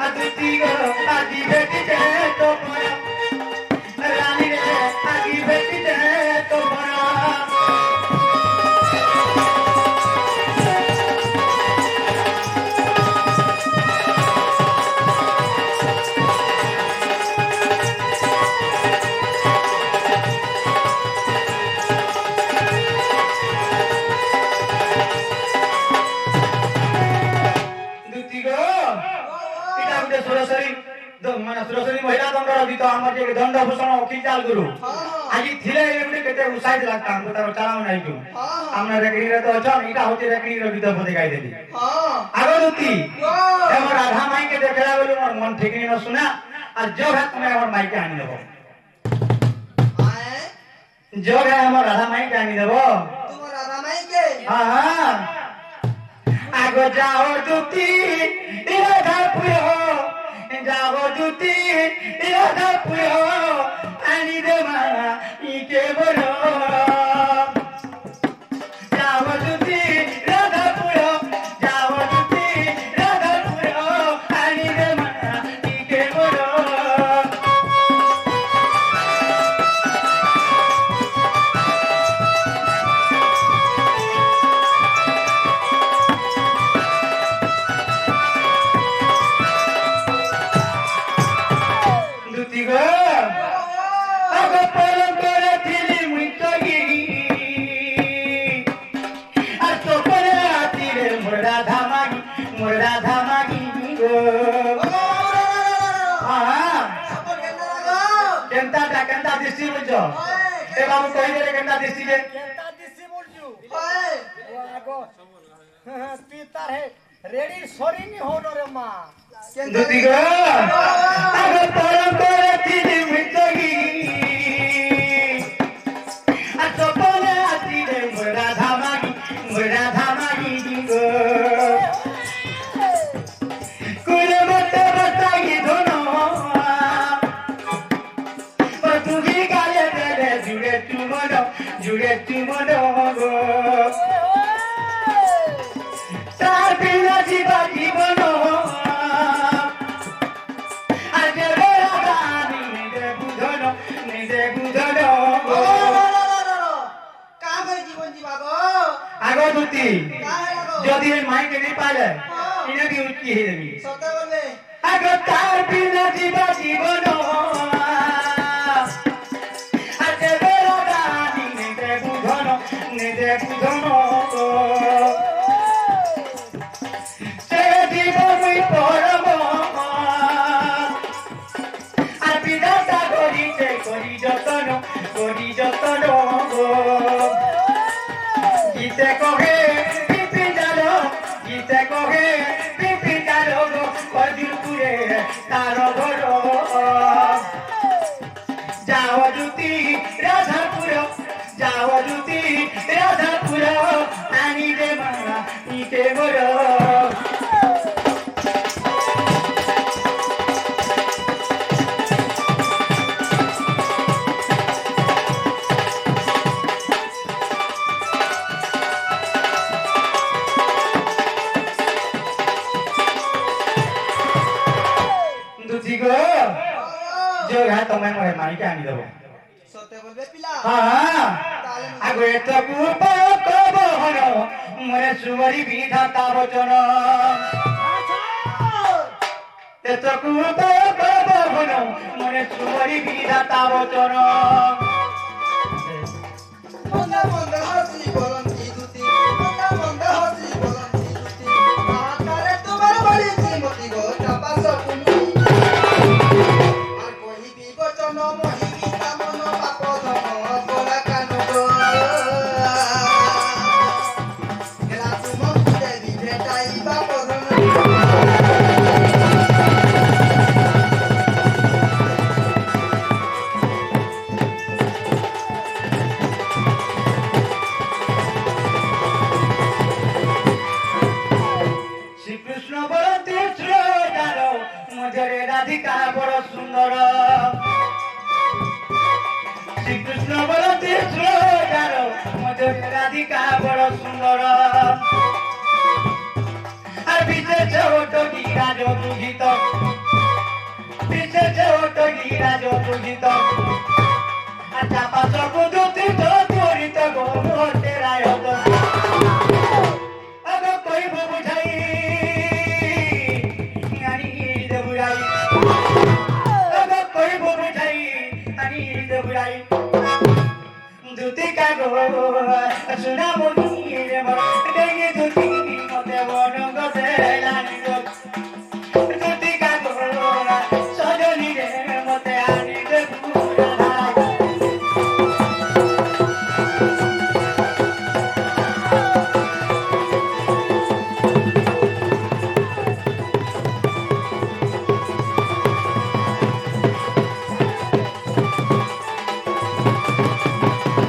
अदिति गो आदि बेटी दे तो बड़ा रानी रे आदि बेटी दे तो बड़ा सुरसरी महिला दंडर गीत आमर जे दंडभूषण वकील गुरु आज थिले एमने केते उत्साहित लागता हमको तार चलाव नाही तू हमने रेकड़ी रे तो अछन इटा होती रेकड़ी रे गीत बते गाई देली आगो दुती हम राधा माई के देखला बोलू मोर मन ठेकनी न सुना और जो है तुम्हें हमर माई के आनी देबो जो है हमर राधा माई के आनी देबो तुम राधा माई के हां हां आगो जाओ दुती राधा पुयो जाओ दुती राधा पुयो आनी दे माना इके बोलो जाओ दुती राधा पुयो जाओ दुती राधा पुयो आनी दे माना इके बोलो दुती गो आगो परम करे थिली मुइतगी आ तो करे आती रे मोर राधा मागी गो हां केंता दृष्टि बुझो ए बाबू कहि दे केंता दृष्टि जे केंता दिसी बोलजू ओए ओ आगो पीतर है रेडी सॉरी नहीं होनो रे मां दुती गो आगो परम करे थिली मुइतगी आ तो करे आती रे मोर राधा मागी गो कुले मत बताई दोनो पर तू ही गाले दे जुड़े तू मनो गो तार बिना जीवन आज रे रानी निदे बुधनो गो का भाई जीवन जीवा गो आगो दुती का गो যদি এই মাই কে नहीं पाले इने भी उच्ची ही देवी सत्य बोले आगो तार बिना जीवन आज रे रानी निदे बुधनो गो से जीवन मुई परम আর বিধাতা করিতে করি যতন গো গীতে কহে পিপি জালো গো অজুপুরে তার ঘর যাও দুতি রাধাপুর আনি দে মারা ইতে বড় दुती गो जो है तुम्हें मोरे माई के आनी देबो सत्य बोलबे पिला हां ताले आगो एतकु पाकब हनो मोरे सुवरी विधाता वचन एतकु पाकब हनो मोरे सुवरी विधाता वचन मंदा मंदा हसी बोलंती दुती मंदा मंदा हसी बोलंती दुती आकारे तुम्हार बड़ी श्रीमती गो चापा सपुनी আর কহিবি বচন মহিবি কামন পাপ ধন গোলা কানু গো এলা তুম দেবি ভেটাইবা পরম শ্রীকৃষ্ণ বড় তীর্থ জানো মজরে রাধিকা বড় সুন্দর শ্রীকৃষ্ণ বড় তীর্থ জানো মজরে রাধিকা বড় সুন্দর আর বিচে ছোট গিরা যদুগীত বিচে ছোট গিরা যদুগীত আর চাপা চকু দুটি চতুরিত গোমতে রায়ত আগ কইব বুঝাই আনি দেবুরাই আগ কইব বুঝাই আনি দেবুরাই দুটি কাগো সুনা